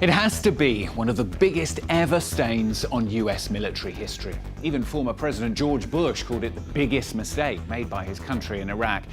It has to be one of the biggest ever stains on US military history. Even former President George Bush called it the biggest mistake made by his country in Iraq.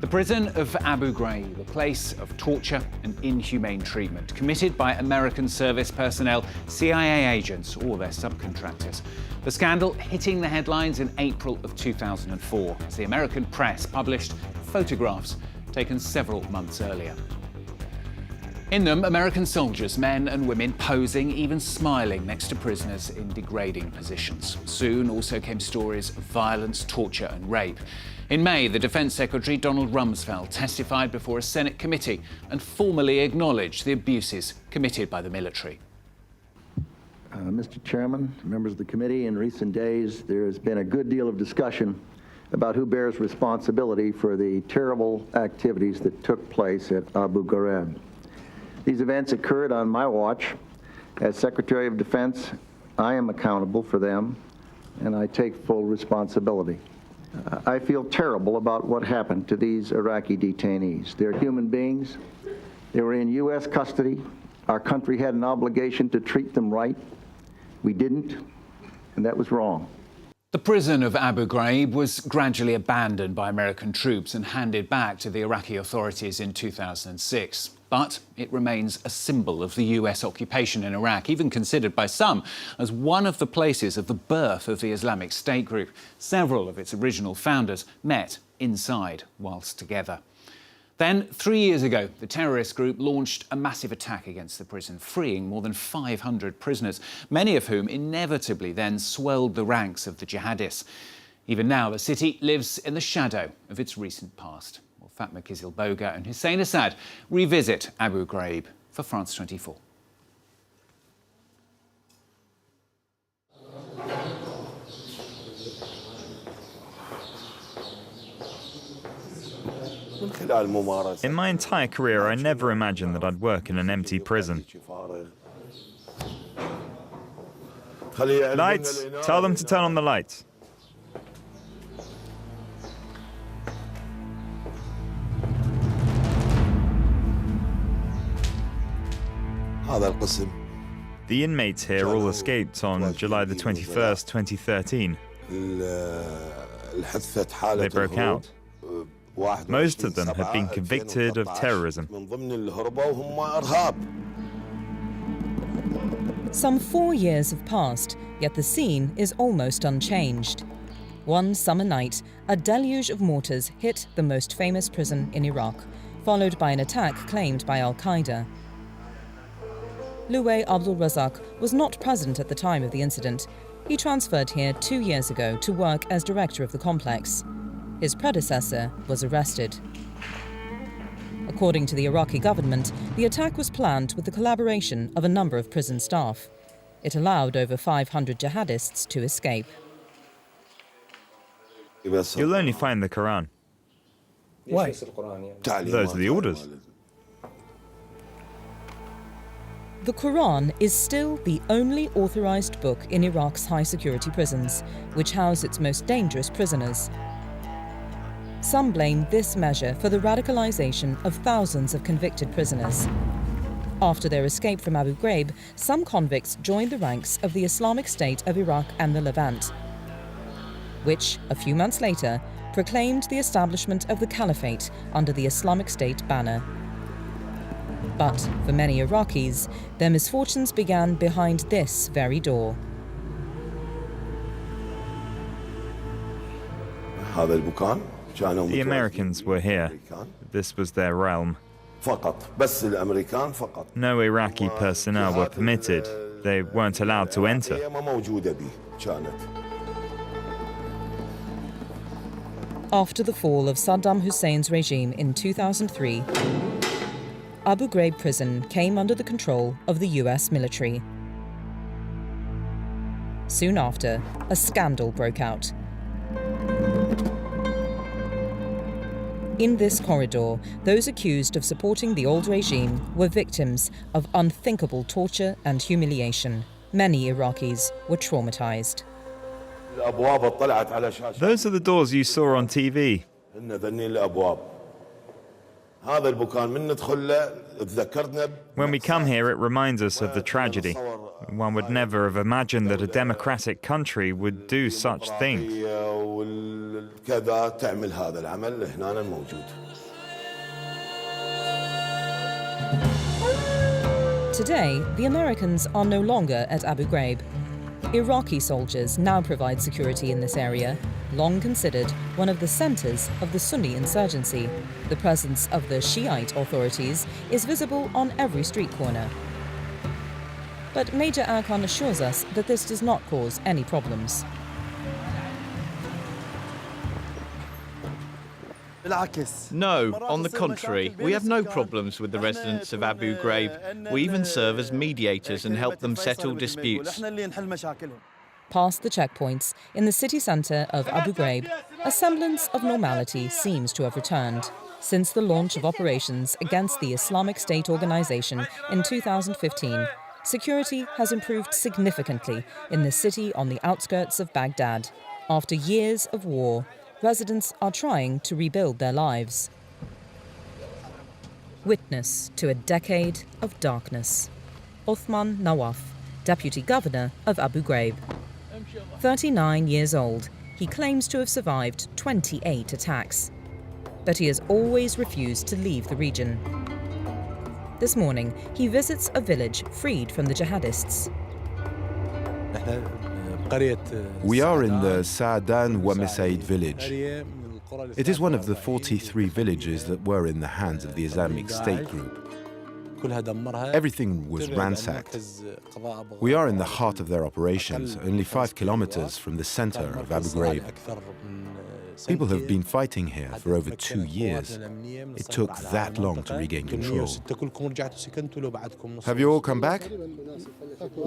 The prison of Abu Ghraib, a place of torture and inhumane treatment, committed by American service personnel, CIA agents, or their subcontractors. The scandal hitting the headlines in April of 2004, as the American press published photographs taken several months earlier. In them, American soldiers, men and women, posing, even smiling next to prisoners in degrading positions. Soon also came stories of violence, torture and rape. In May, the Defense Secretary, Donald Rumsfeld, testified before a Senate committee and formally acknowledged the abuses committed by the military. Mr. Chairman, members of the committee, in recent days there has been a good deal of discussion about who bears responsibility for the terrible activities that took place at Abu Ghraib. These events occurred on my watch. As Secretary of Defense, I am accountable for them, and I take full responsibility. I feel terrible about what happened to these Iraqi detainees. They're human beings. They were in U.S. custody. Our country had an obligation to treat them right. We didn't, and that was wrong. The prison of Abu Ghraib was gradually abandoned by American troops and handed back to the Iraqi authorities in 2006. But it remains a symbol of the US occupation in Iraq, even considered by some as one of the places of the birth of the Islamic State group. Several of its original founders met inside whilst together. Then, 3 years ago, the terrorist group launched a massive attack against the prison, freeing more than 500 prisoners, many of whom inevitably then swelled the ranks of the jihadists. Even now, the city lives in the shadow of its recent past. Well, Fatma Kizil-Boga and Hussein Assad revisit Abu Ghraib for France 24. In my entire career, I never imagined that I'd work in an empty prison. Lights! Tell them to turn on the lights. The inmates here all escaped on July the 21st, 2013. They broke out. Most of them have been convicted of terrorism. Some 4 years have passed, yet the scene is almost unchanged. One summer night, a deluge of mortars hit the most famous prison in Iraq, followed by an attack claimed by Al-Qaeda. Louay Abdul Razak was not present at the time of the incident. He transferred here 2 years ago to work as director of the complex. His predecessor was arrested. According to the Iraqi government, the attack was planned with the collaboration of a number of prison staff. It allowed over 500 jihadists to escape. You'll only find the Quran. Why? Those are the orders. The Quran is still the only authorized book in Iraq's high-security prisons, which house its most dangerous prisoners. Some blame this measure for the radicalization of thousands of convicted prisoners. After their escape from Abu Ghraib, some convicts joined the ranks of the Islamic State of Iraq and the Levant, which, a few months later, proclaimed the establishment of the Caliphate under the Islamic State banner. But for many Iraqis, their misfortunes began behind this very door. The Americans were here. This was their realm. No Iraqi personnel were permitted. They weren't allowed to enter. After the fall of Saddam Hussein's regime in 2003, Abu Ghraib prison came under the control of the US military. Soon after, a scandal broke out. In this corridor, those accused of supporting the old regime were victims of unthinkable torture and humiliation. Many Iraqis were traumatized. Those are the doors you saw on TV. When we come here, it reminds us of the tragedy. One would never have imagined that a democratic country would do such things. Today, the Americans are no longer at Abu Ghraib. Iraqi soldiers now provide security in this area, long considered one of the centres of the Sunni insurgency. The presence of the Shiite authorities is visible on every street corner. But Major Arkan assures us that this does not cause any problems. No, on the contrary, we have no problems with the residents of Abu Ghraib. We even serve as mediators and help them settle disputes. Past the checkpoints, in the city centre of Abu Ghraib, a semblance of normality seems to have returned. Since the launch of operations against the Islamic State organisation in 2015, security has improved significantly in the city on the outskirts of Baghdad. After years of war, residents are trying to rebuild their lives. Witness to a decade of darkness. Othman Nawaf, Deputy Governor of Abu Ghraib. 39 years old, he claims to have survived 28 attacks. But he has always refused to leave the region. This morning, he visits a village freed from the jihadists. We are in the Sa'adan wa Mesaid village. It is one of the 43 villages that were in the hands of the Islamic State group. Everything was ransacked. We are in the heart of their operations, only 5 kilometers from the center of Abu Ghraib. People have been fighting here for over 2 years. It took that long to regain control. Have you all come back?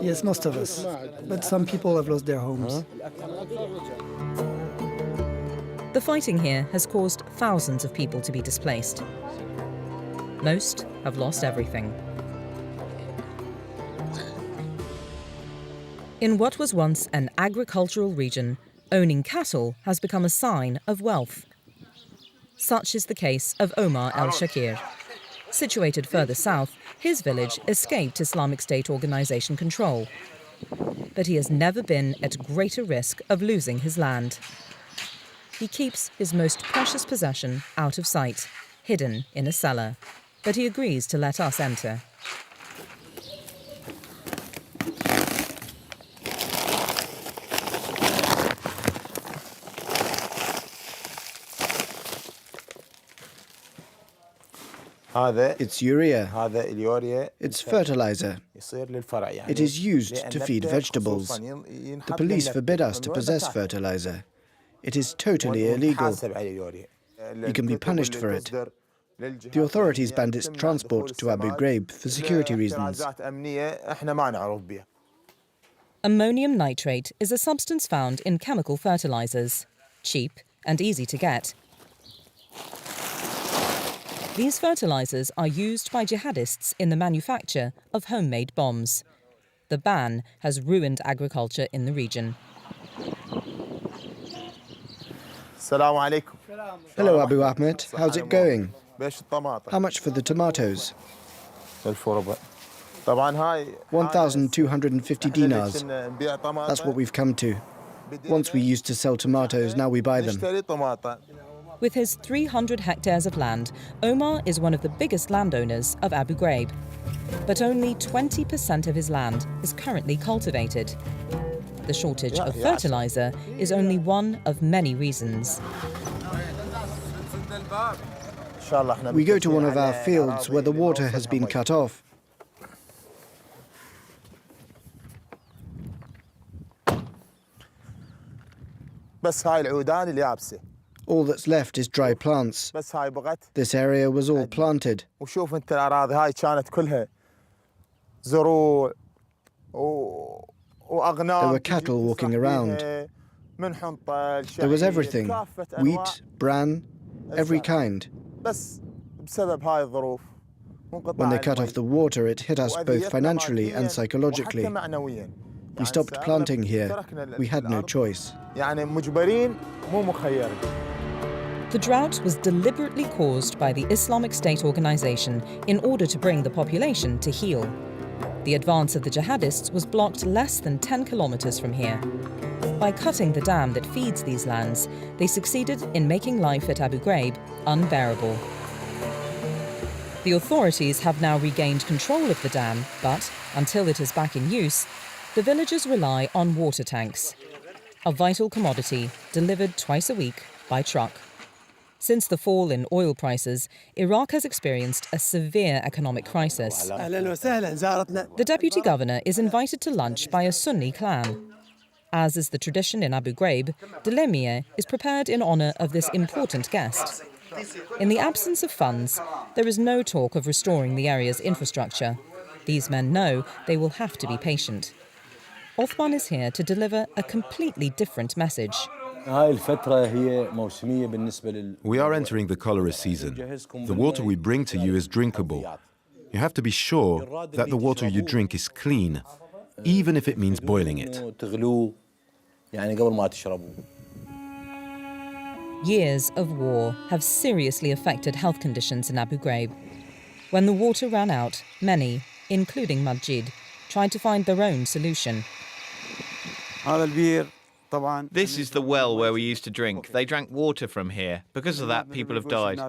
Yes, most of us. But some people have lost their homes. The fighting here has caused thousands of people to be displaced. Most have lost everything. In what was once an agricultural region, owning cattle has become a sign of wealth. Such is the case of Omar al-Shakir. Situated further south, his village escaped Islamic State organisation control. But he has never been at greater risk of losing his land. He keeps his most precious possession out of sight, hidden in a cellar. But he agrees to let us enter. It's urea. It's fertilizer. It is used to feed vegetables. The police forbid us to possess fertilizer. It is totally illegal. You can be punished for it. The authorities banned its transport to Abu Ghraib for security reasons. Ammonium nitrate is a substance found in chemical fertilizers, cheap and easy to get. These fertilizers are used by jihadists in the manufacture of homemade bombs. The ban has ruined agriculture in the region. Hello, Abu Ahmed. How's it going? How much for the tomatoes? 1,250 dinars. That's what we've come to. Once we used to sell tomatoes, now we buy them. With his 300 hectares of land, Omar is one of the biggest landowners of Abu Ghraib. But only 20% of his land is currently cultivated. The shortage of fertilizer is only one of many reasons. We go to one of our fields where the water has been cut off. All that's left is dry plants. This area was all planted. There were cattle walking around. There was everything: wheat, bran, every kind. When they cut off the water, it hit us both financially and psychologically. We stopped planting here. We had no choice. The drought was deliberately caused by the Islamic State organization in order to bring the population to heel. The advance of the jihadists was blocked less than 10 kilometers from here. By cutting the dam that feeds these lands, they succeeded in making life at Abu Ghraib unbearable. The authorities have now regained control of the dam, but until it is back in use, the villagers rely on water tanks, a vital commodity delivered twice a week by truck. Since the fall in oil prices, Iraq has experienced a severe economic crisis. The deputy governor is invited to lunch by a Sunni clan. As is the tradition in Abu Ghraib, delemie is prepared in honour of this important guest. In the absence of funds, there is no talk of restoring the area's infrastructure. These men know they will have to be patient. Othman is here to deliver a completely different message. We are entering the cholera season. The water we bring to you is drinkable. You have to be sure that the water you drink is clean, even if it means boiling it. Years of war have seriously affected health conditions in Abu Ghraib. When the water ran out, many, including Majid, tried to find their own solution. This is the well where we used to drink. They drank water from here. Because of that, people have died.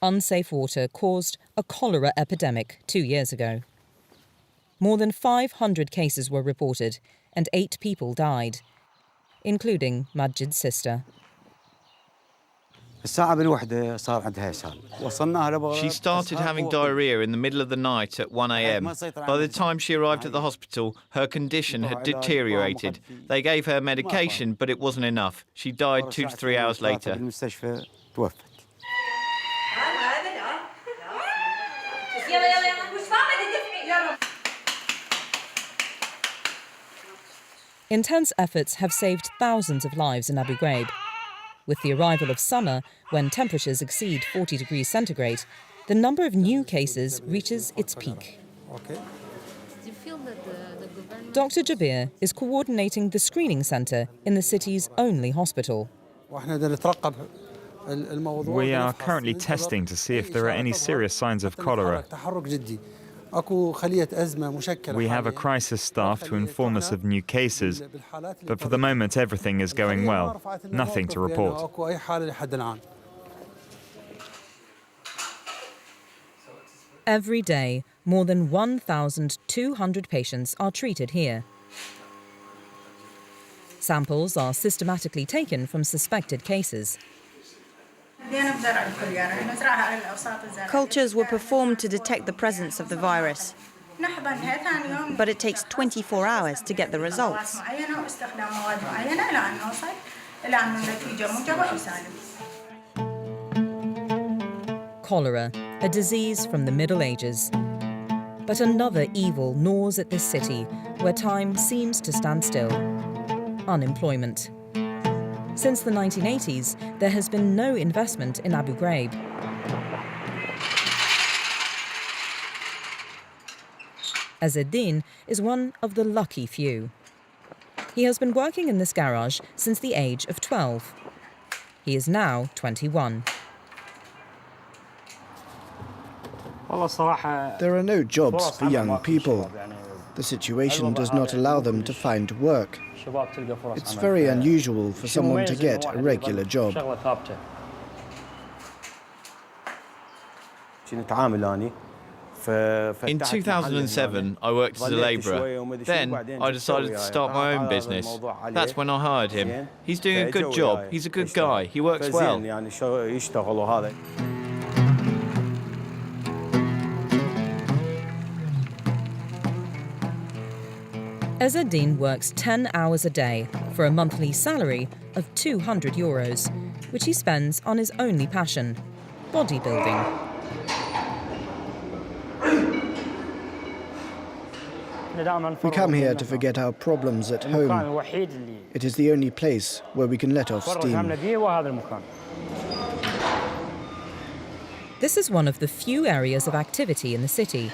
Unsafe water caused a cholera epidemic 2 years ago. More than 500 cases were reported and 8 people died, including Majid's sister. She started having diarrhea in the middle of the night at 1 a.m. By the time she arrived at the hospital, her condition had deteriorated. They gave her medication, but it wasn't enough. She died 2 to 3 hours later. Intense efforts have saved thousands of lives in Abu Ghraib. With the arrival of summer, when temperatures exceed 40 degrees centigrade, the number of new cases reaches its peak. Dr. Jabir is coordinating the screening centre in the city's only hospital. We are currently testing to see if there are any serious signs of cholera. We have a crisis staff to inform us of new cases, but for the moment everything is going well. Nothing to report. Every day, more than 1,200 patients are treated here. Samples are systematically taken from suspected cases. Cultures were performed to detect the presence of the virus, but it takes 24 hours to get the results. Cholera, a disease from the Middle Ages. But another evil gnaws at this city, where time seems to stand still: unemployment. Since the 1980s, there has been no investment in Abu Ghraib. Azzeddin is one of the lucky few. He has been working in this garage since the age of 12. He is now 21. There are no jobs for young people. The situation does not allow them to find work. It's very unusual for someone to get a regular job. In 2007, I worked as a labourer. Then I decided to start my own business. That's when I hired him. He's doing a good job. He's a good guy. He works well. Azzeddin works 10 hours a day for a monthly salary of €200, which he spends on his only passion, bodybuilding. We come here to forget our problems at home. It is the only place where we can let off steam. This is one of the few areas of activity in the city.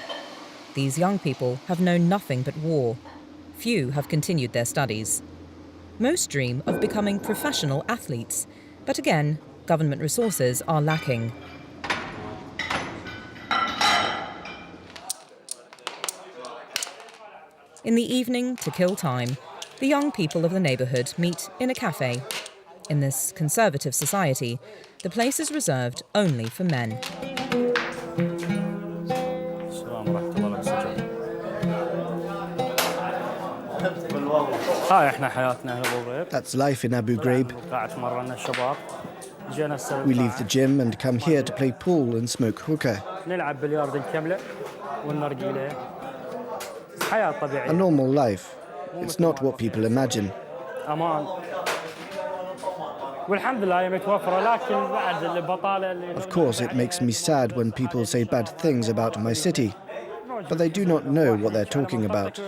These young people have known nothing but war. Few have continued their studies. Most dream of becoming professional athletes, but again, government resources are lacking. In the evening, to kill time, the young people of the neighbourhood meet in a cafe. In this conservative society, the place is reserved only for men. That's life in Abu Ghraib. We leave the gym and come here to play pool and smoke hookah. A normal life. It's not what people imagine. Of course, it makes me sad when people say bad things about my city, but they do not know what they're talking about.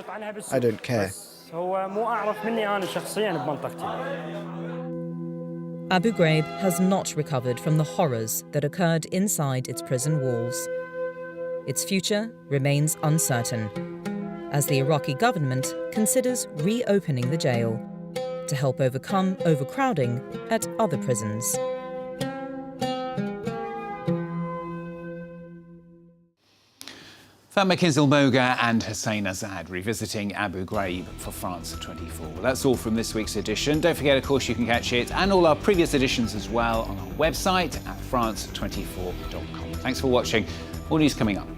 I don't care. Abu Ghraib has not recovered from the horrors that occurred inside its prison walls. Its future remains uncertain, as the Iraqi government considers reopening the jail to help overcome overcrowding at other prisons. Fatma Kizil-Moga and Hussein Azad revisiting Abu Ghraib for France 24. Well, that's all from this week's edition. Don't forget, of course, you can catch it and all our previous editions as well on our website at france24.com. Thanks for watching. More news coming up.